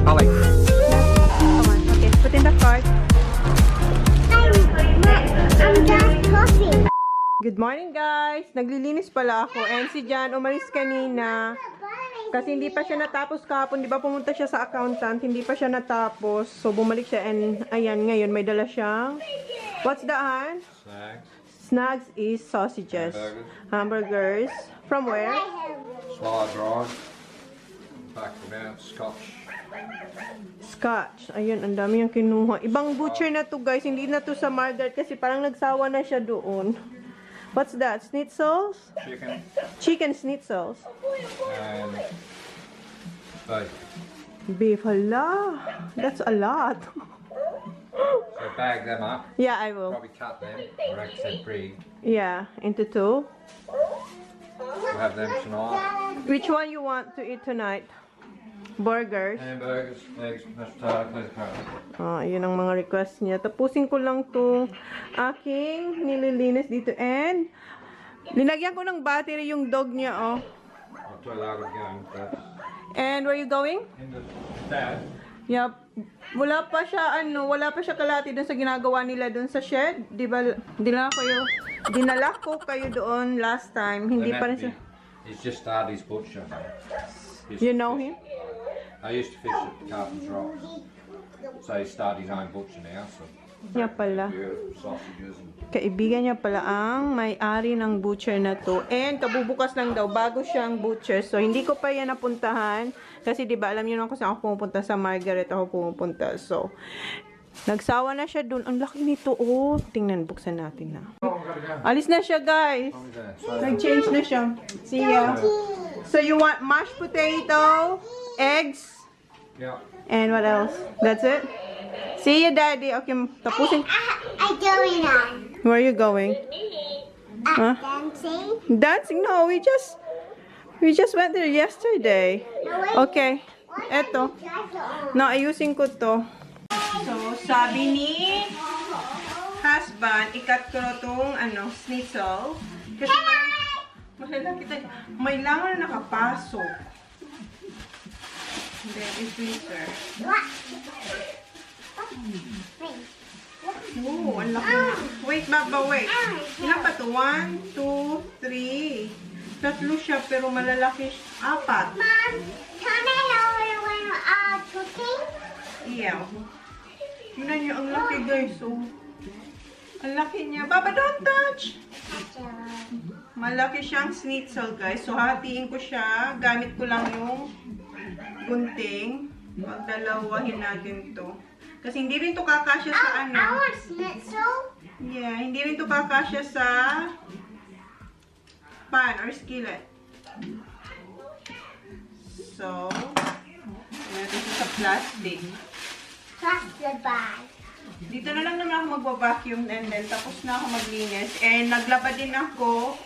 Holly. Come on. Okay, put in the cart. I'm just coffee. Good morning, guys. Naglilinis pala ako. And si Jan umalis kanina. Kasi hindi pa siya natapos kahapon. Di ba pumunta siya sa accountant? Hindi pa siya natapos. So, bumalik siya. And ayan, ngayon may dala siyang... What's that? Snacks. Snacks is sausages. Hamburgers. From where? Slide drive. Back them out. Scotch. Scotch. Ayun, ang dami yung kinuha. Ibang butcher na to, guys. Hindi na to sa Margaret kasi parang nagsawa na siya doon. What's that? Schnitzels? Chicken. Chicken schnitzels. And beef. Beef. Hala. That's a lot. So bag them up. Yeah, I will. Probably cut them. Or actually big. Yeah, into two. We'll have them tonight. Which one you want to eat tonight? Burgers. Hamburgers, eggs, mashed potato, please carrot. Yun ang mga request niya. Tapusin ko lang tong aking nililinis dito. And, linagyan ko ng battery yung dog niya, oh. I'll tell you how we're going with that. And, where you going? In the dad. Yep. Wala pa siya kalati dun sa ginagawa nila dun sa shed. Diba, dinala ko kayo doon last time. Hindi pa rin siya. He's just started his butcher. You know him? I used to fish at Carpenter's Rocks. So he started his own butcher now. So Niya pala. beautiful sausages and Kaibigan niya pala ang may-ari ng butcher na to. And kabubukas lang daw, bago siyang butcher. So, hindi ko pa yan napuntahan. Kasi, di ba, alam niyo naman kung saan ako pumupunta. Sa Margaret ako pumupunta. So, nagsawa na siya dun. Ang laki nito, oh. Tingnan, buksan natin na. Alis na siya, guys. Nag-change na siya. See ya. So, you want mashed potato, eggs, yeah. and what else? That's it? See you, Daddy. Okay, tapusin. I'm going on. Where are you going? Huh? Dancing. Dancing? No, we just went there yesterday. Okay. Eto. No, ayusin ko to. So, sabi ni husband, ikat ko na tong schnitzel. Kasi malalaki tayo. May langan na nakapasok. Then, i-freezer. Oh, ang laki na. Wait, Baba, wait. Ilan pa to? 1, 2, 3. Tatlo siya, pero malalaki. 4. Mom, can I help you when cooking? Yeah. Tingnan niyo, ang laki, guys. Oh. Ang laki niya. Baba, don't touch! Malaki siyang schnitzel, guys. So, hatiin ko siya. Gamit ko lang yung gunting. Magdalawahin natin to. Kasi hindi rin to kakasya sa I want schnitzel. Yeah, hindi rin to kakasya sa pan or skillet. So, natin siya sa plastic. Plus the bag. Dito na lang naman ako magwa-vacuum and then tapos na ako maglinis. And naglaba din ako.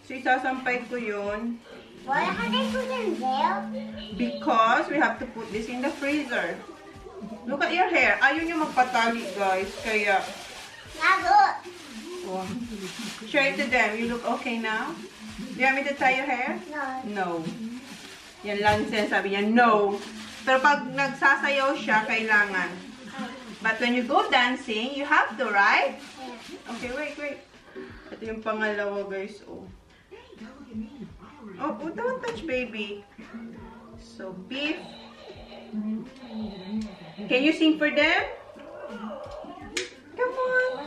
So, isasampay ko yun. Why have they put in there? Because we have to put this in the freezer. Look at your hair. Ayaw nyo magpatali, guys. Kaya, Now look. oh. Show it to them. You look okay now? Do you want me to tie your hair? No. No. Yan lang sinasabi niya, no. Pero pag nagsasayaw siya, kailangan. But when you go dancing, you have to, right? Okay, wait. Ito yung pangalawa, guys. Oh, don't touch, baby. So, beef. Can you sing for them? Come on.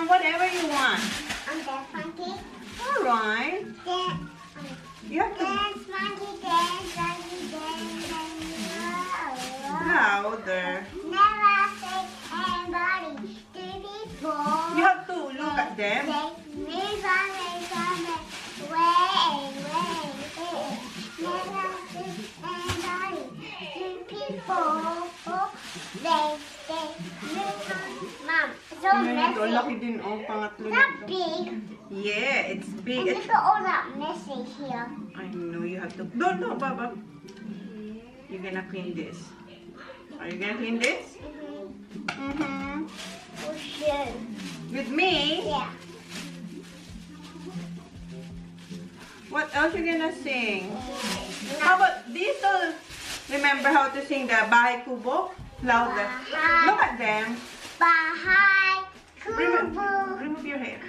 Whatever you want. I'm dance monkey. Alright. Dance. You have to Dance monkey. Dance monkey. Dance monkey. louder. Never say anybody. Do people. You have to look at them. Move on. Wait. Never say anybody. Do people. They move on. Mom, it's so Ito, messy. laki din, oh, pangatlo Not nito. big. Yeah, it's big. And look at all that messy here. I know you have to. No, Baba. You're gonna clean this. Are you gonna clean this? Mm-hmm. Oh, shit. With me? Yeah. What else you gonna sing? How about this? Let remember how to sing the Bahay Kubo? Louder. Bahay. Look at them. Bahay Kubo. Remove your hair.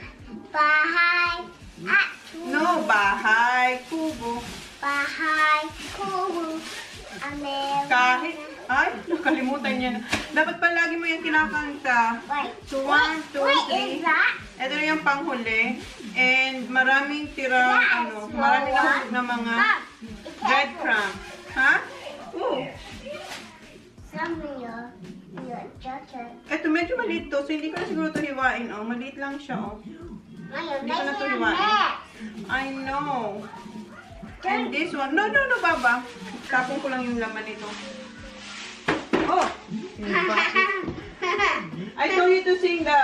Bahay at No, Bahay Kubo. Bahay Kubo. Kahit, ay, nakalimutan niya na. Dapat palagi mo yung kinakanta. Wait. So, 1, 2, What 3. is that? Ito na yung panghuli. And maraming tirang, maraming nahulog na mga breadcrumb. Ha? Ooh. Some of your jacket. Ito, medyo maliit to. So, hindi ko na siguro ito hiwain. Oh, maliit lang siya. Oh. Hindi ko na ito hiwain. I know. And this one. No, Baba. Tapon ko lang yung laman nito. Oh! I told you to sing the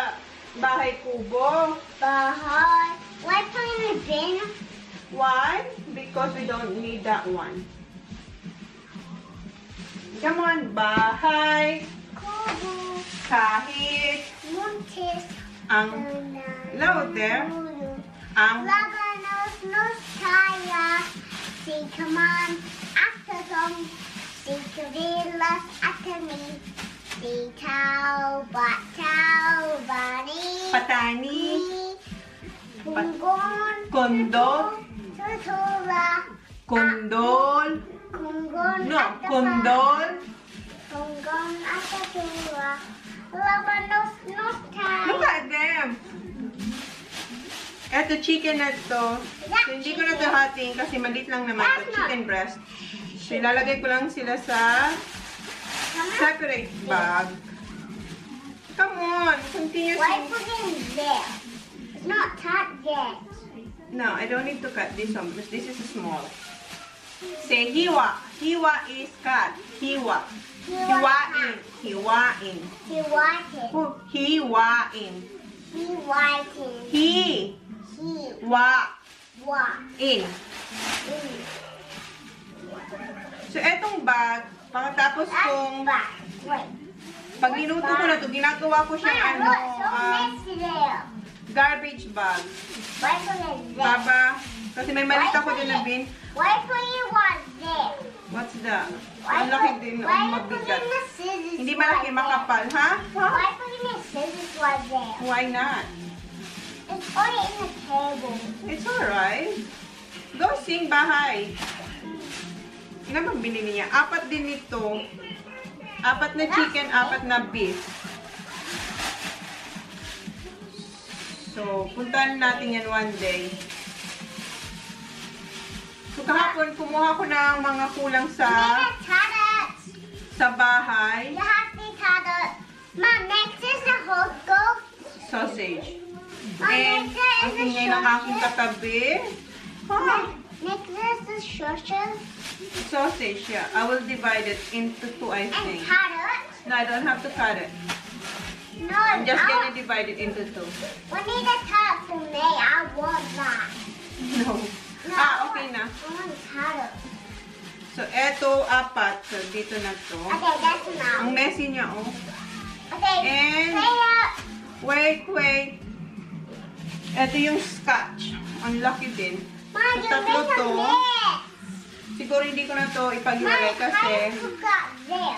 Bahay Kubo. Bahay. Why put in the bin? Why? Because we don't need that one. Come on, Bahay. Kubo. Kahit Muntis. ang louder. Ang Laganos nos kaya. Si kaman after them. Si kabilas after me. Si tau bani. patani. Kunggon. Kondo. Tutula. Kondol. Kunggon. No, kondol. Kunggon after tula. Laganos nos Look kaya. at them. Eto, chicken na to. So, hindi ko na to hating kasi maliit lang naman to. Chicken breast. So, ilalagay ko lang sila sa separate bag. Come on, continue Why singing. put it there? It's not cut yet. No, I don't need to cut this one because this is small. Say hiwa. Hiwa is cut. Hiwa. Hiwain. Hiwain. He whited. Hiwain. He whited. Hi. He Wa. white. In. So, etong bag, pagkatapos kong, Wait. pag niluto ko na to, ginagawa ko siya Mom, look, so messy there. garbage bag. Why put it there? Baba, kasi may malit ako din na bin. Why put you one there? What's that? Why Ang laki put- din, why ang you put mabigat. in the scissors Hindi malaki, right there? makapal, ha? Why put in the scissors right there? Why not? It's already in the table. It's alright. Go sing, Bahay. Ilan bang binili niya? 4 din nito. 4 na chicken, 4 na beef. So, puntahan natin yan one day. So, kahapon, kumuha ko ng mga kulang You need carrots. sa bahay. You have the carrots. Mom, next is the hot dog. Sausage. Mom, And, next is ang the ingay ng aking katabi. Ha? Next is the sausage Sausage, yeah. I will divide it into 2, I and think. carrots. No, I don't have to cut it. No, I'm just I gonna divide it into 2. we need a carrot for me. I want that. No. No, Okay na. I want carrots. So, eto, 4. So, dito na to. Okay, that's enough. Ang messy niya, oh. Okay, And- carrot. Wait. Eto yung scotch. Ang laki din. Mom, So, you tatlo make a to. mess. Siguro hindi ko na to Mom, ipaghiwalay how kasi... you got there?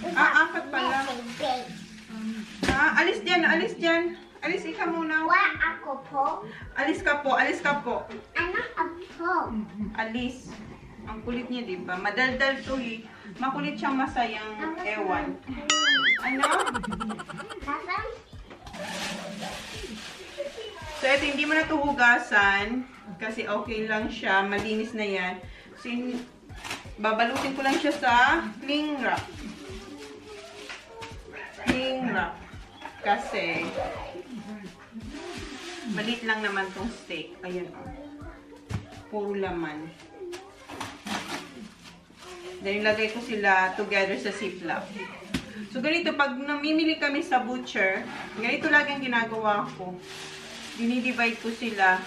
You Ah, got 4 pala. messy big. Alis dyan. Alis ika muna. What ako po? Alis ka po. Ano ako? Alis. Ang kulit niya, di ba? Madaldal to, eh. Makulit siyang masayang ewan. Ano? Papa? So, ito, hindi mo na ito hugasan. Kasi okay lang siya. Malinis na yan. So, babalutin ko lang siya sa cling wrap. Kasi, maliit lang naman tong steak. Ayan, oh. Puro laman. Then, ilagay ko sila together sa ziplock. So, ganito, pag namimili kami sa butcher, ganito lagi ang ginagawa ko. Dinidivide ko sila.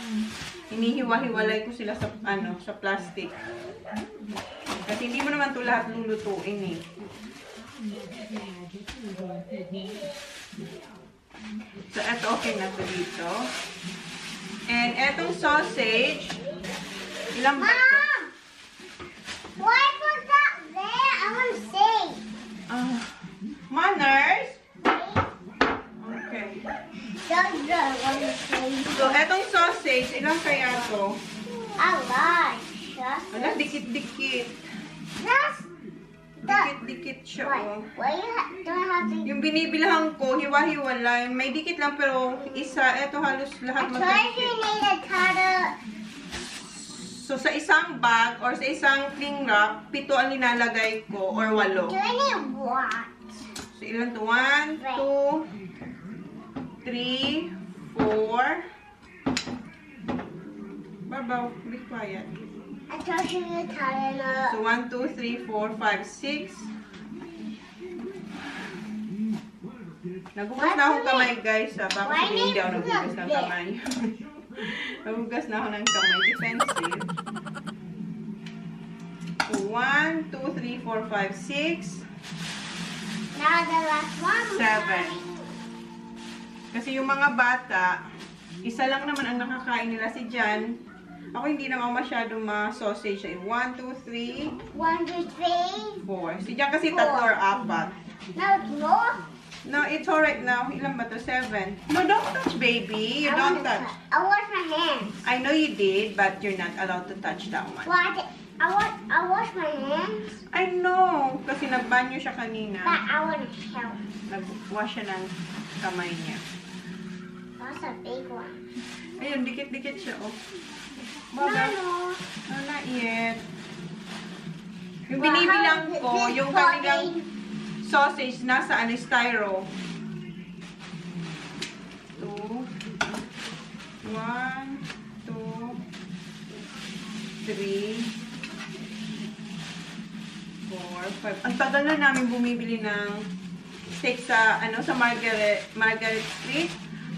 Hinihiwa-hiwalay ko sila sa, sa plastic. Kasi hindi mo naman ito lahat lulutuin, eh. So, eto okay na ito dito. And etong sausage, ilang ba ito? Mom! Why put that there? I want to ilang kaya to? A lot. Just Ala, dikit-dikit. that's Dikit-dikit siya, what? oh. What don't have to. Yung binibilahan ko, hiwa-hiwala. May dikit lang, pero isa, eto halos lahat I told you magkadikit. need a cutter. So, sa isang bag or sa isang cling wrap, 7 ang nilalagay ko or 8. Do I need what? So, ilan to? 1, 2, 3, 4. Babaw, be quiet. I told you to tie it up. So, 1, 2, 3, 4, 5, 6. Nagugas na akong kamay, guys. Baka sabihin hindi ako nagugas ng kamay. Nagugas na ako ng kamay. Defensive. So, 1, 2, 3, 4, 5, 6. Now the last one. 7. Kasi yung mga bata, isa lang naman ang nakakain nila, si Jan. Ako hindi naman masyadong ma-sausage. 1, 2, 3, 1, 2, 3. 4. Si Jan kasi 3 or 4. No, it's more. No, it's alright now. Ilan ba to? 7. No, don't touch, baby. You don't touch. I wash my hands. I know you did, but you're not allowed to touch that one. What? I wash my hands. I know. Kasi nagbanyo siya kanina. But I want to help. Nag-wash siya ng kamay niya. That's a big one. Ayun, dikit-dikit siya, oh. No, Baba. no. No, not yet. Yung Well, binibilang how- ko, this yung puppy- kanilang sausage nasa styro. 2, 1, 2, 3, 4, 5. Ang tagal na namin bumibili ng steak sa sa Margaret Street,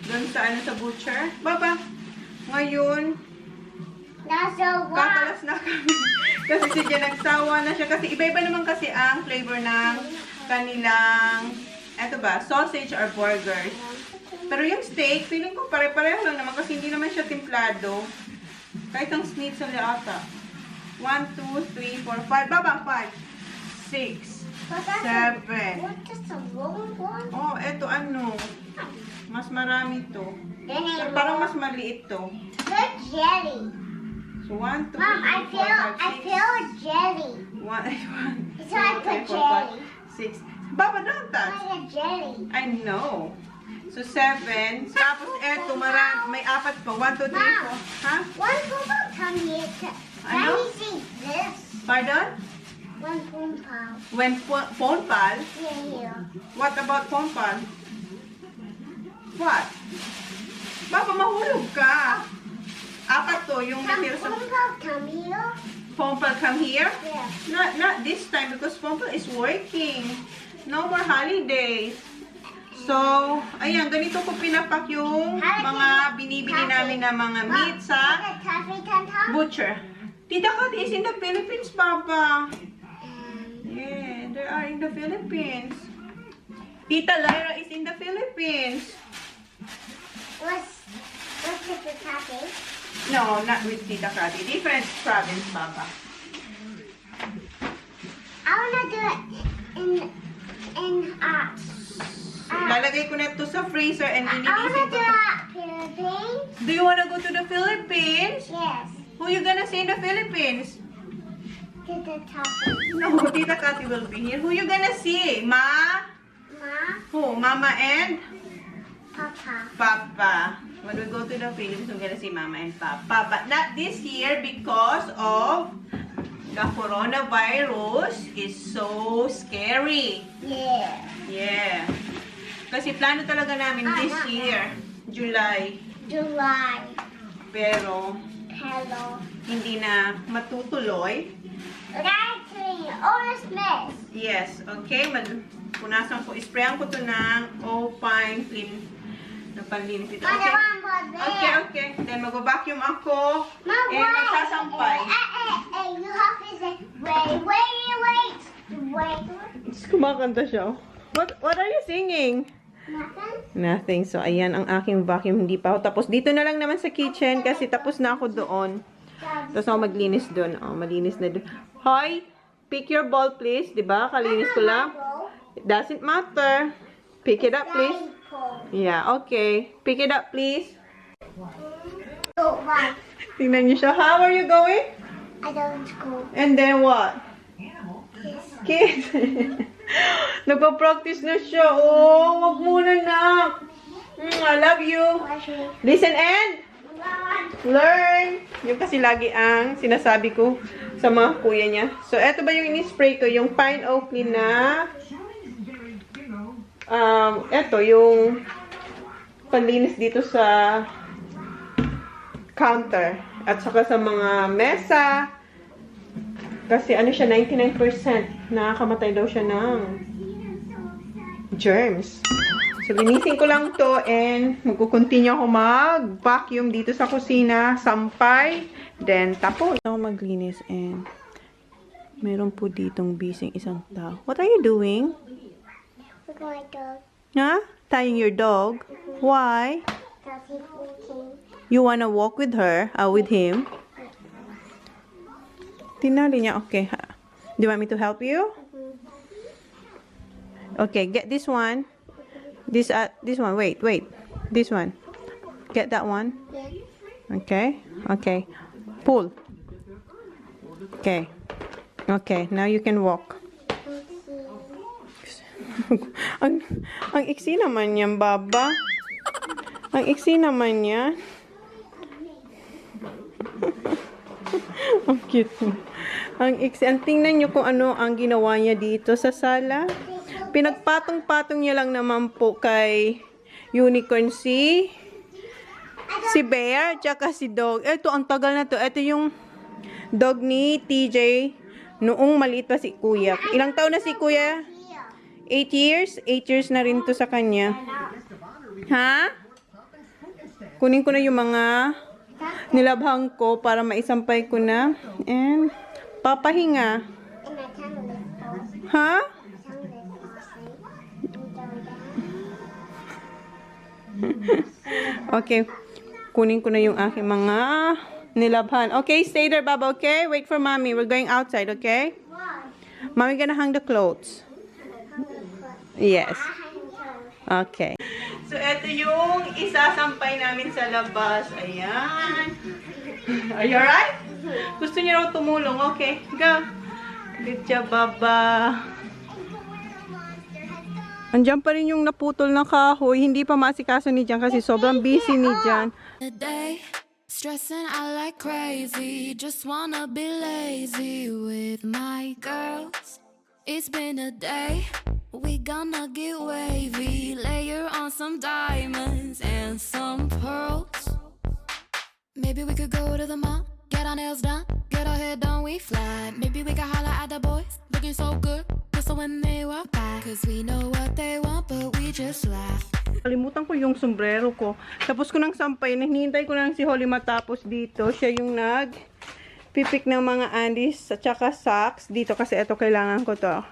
doon sa sa butcher. Baba. Ngayon, That's a one. kakalas na kami. Kasi si Jen nagsawa na siya. Kasi iba-iba naman kasi ang flavor ng kanilang, eto ba, sausage or burgers. Pero yung steak, feeling ko pare-pareho lang naman kasi hindi naman siya templado. Kahit ang schnitzel ata. 1, 2, 3, 4, 5. Baba, 5, 6, But that's 7. What is a long one? Oh, eto ano. Mas marami to. Then Pero it parang mas maliit to. Good jelly. So, 1, 2, 3, 4, 5, 6. Mom, I feel a jelly. 1, It's like a jelly. 6. Baba, don't touch. Like a jelly. I know. So, 7. Tapos, eto, may 4 pa. 1, 2, 3, 4. Ha? One pump come here. Ano? Let me see this. Pardon? One pump. When phone pal? Here. What about phone pal? What? Baba, mahulog ka. 4 to, yung Come natira sa... pump come here. Phone pal come here? Yeah. Not this time because phone pal is working. No more holidays. So, ayan, ganito ko pinapak yung mga binibili namin na mga meat sa butcher. Tita Kat is in the Philippines, Papa. Yeah, they are in the Philippines. Tita Lyra is in the Philippines. What's the topic? No, not with Tita Kati. Different province, Papa. I wanna do it in Lalagay ko na ito sa freezer and I wanna lilinisin do ko. it Philippines. Do you wanna go to the Philippines? Yes. Who you gonna see in the Philippines? To the topic. No, Tita Kati will be here. Who you gonna see? Ma? Ma, Who? Mama and Papa. Papa. When we go to the Philippines, we're gonna see Mama and Papa. But not this year because of the coronavirus is so scary. Yeah. Yeah. Kasi plano talaga namin this year, July. July. Pero Hello. hindi na matutuloy. That's me. Oh, it's mess. Yes, okay. Punasan ko, sprayan ko to ng fine clean na panlinis ito. Mother, Okay? one more there. Okay, okay. Then mag-vacuum ako Mom, and magsasampay. Hey, you have to say, wait. Kumakanta siya. What are you singing? Nothing? Nothing. So, ayan ang aking vacuum. Hindi pa ako tapos. Dito na lang naman sa kitchen kasi tapos na ako doon. Tapos ako maglinis doon. Oh, malinis na doon. Hoy! Pick your ball, please. Diba? Kalinis ko lang. It doesn't matter. Pick it up, please. Yeah, okay. Pick it up, please. Go. Why? Tingnan niyo siya. How are you going? I don't school. And then what? Kiss. Nagpa-practice na siya. Oh, wag muna na. I love you. Listen and learn. Yung kasi lagi ang sinasabi ko sa mga kuya niya. So, eto ba yung ini-spray ko? Yung pine oak ni na eto, yung panlinis dito sa counter. At saka sa mga mesa. Kasi ano siya, 99% nakakamatay daw siya ng germs. So, linisin ko lang to and magkukontinue ako mag-vacuum dito sa kusina, sampay, then tapos. Ako maglinis and meron po ditong bising isang tao. What are you doing? Look at my dog. Huh? Tying your dog? Why? Because he's walking. You wanna walk with her? With him? Tinali niya. Okay. Do you want me to help you? Okay, get this one. This one. Wait. This one. Get that one. Yeah. Okay. Okay. Pull. Okay. Okay. Now you can walk. ang iksi naman yan, Baba. Ang iksi naman yan. Ang cute mo. Ang iksi. Ang tingnan nyo kung ano ang ginawa niya dito sa sala. Pinagpatong-patong niya lang naman po kay Unicorn si Bear, tsaka si Dog. Ito, ang tagal na to. Ito yung dog ni TJ noong maliit pa si Kuya. Ilang taon na si Kuya? 8 years? 8 years na rin to sa kanya. Ha? Kunin ko na yung mga nilabhang ko para maisampay ko na. And papahinga. Ha? Okay. Kunin ko na yung aking mga nilabhan. Okay, stay there, Baba, okay? Wait for Mommy. We're going outside, okay? Mommy gonna hang the clothes. Yes. Okay. So, ito yung isasampay namin sa labas. Ayan. Are you alright? Gusto niyo raw tumulong? Okay, go. Good job, Baba. Andiyan pa rin yung naputol na kahoy. Hindi pa masikaso ni Jan kasi sobrang busy ni Jan. Stressing out like crazy. Just wanna be lazy with my girls. It's been a day. We gonna get wavy. Layer on some diamonds and some pearls. Maybe we could go to the mall, get our nails done, get our hair done, we fly. Maybe we could holler at the boys, looking so good, whistle when they walk by. Cause we know what they want, but we just laugh. Kalimutan ko yung sombrero ko. Tapos ko nang sampay, hinihintay ko lang si Holly matapos dito. Siya yung nag-pipick ng mga undies at saka socks dito kasi ito kailangan ko to.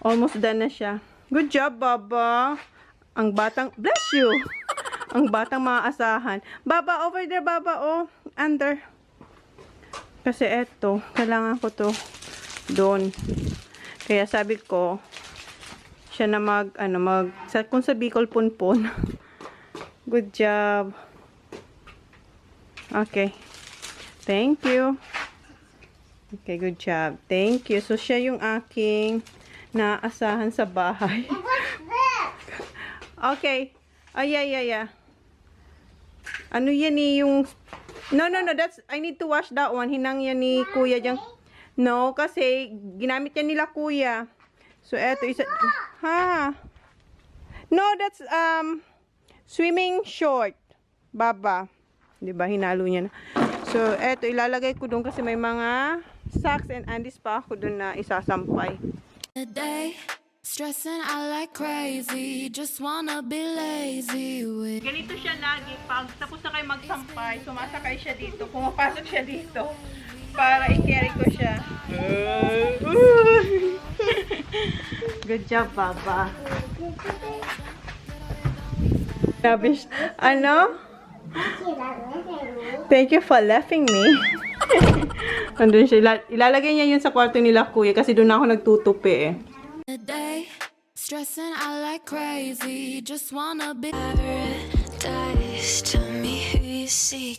Almost done na siya. Good job, Baba. Ang batang, bless you. Ang batang maaasahan. Baba, over there, Baba, oh. Under. Kasi eto, kailangan ko to doon. Kaya sabi ko, siya na kung sa Bicol punpon. Good job. Okay. Thank you. Okay, good job. Thank you. So, siya yung aking naasahan sa bahay. Okay. Yeah. Ano yan yung... No, that's... I need to wash that one. Hinang yan ni Kuya dyan. No, kasi ginamit yan nila Kuya. So, eto isa... Ha? No, that's swimming short. Baba. Diba? Hinalo niya na. So, eto ilalagay ko doon kasi may mga socks and undies pa ako doon na isasampay. A day, stressing out like crazy. Just wanna be lazy with... Ganito siya lagi. Pag tapos na kayo magsampay, sumasakay siya dito. Pumapasok siya dito. Para i-carry ko siya. Good job, Baba. Labish. Ano? Thank you for laughing me. Andun siya. Ilalagay niya yun sa kwarto nila Kuya kasi doon ako nagtutupi eh. A day, stressing out like crazy. Just wanna be paradise to me. Who you seek?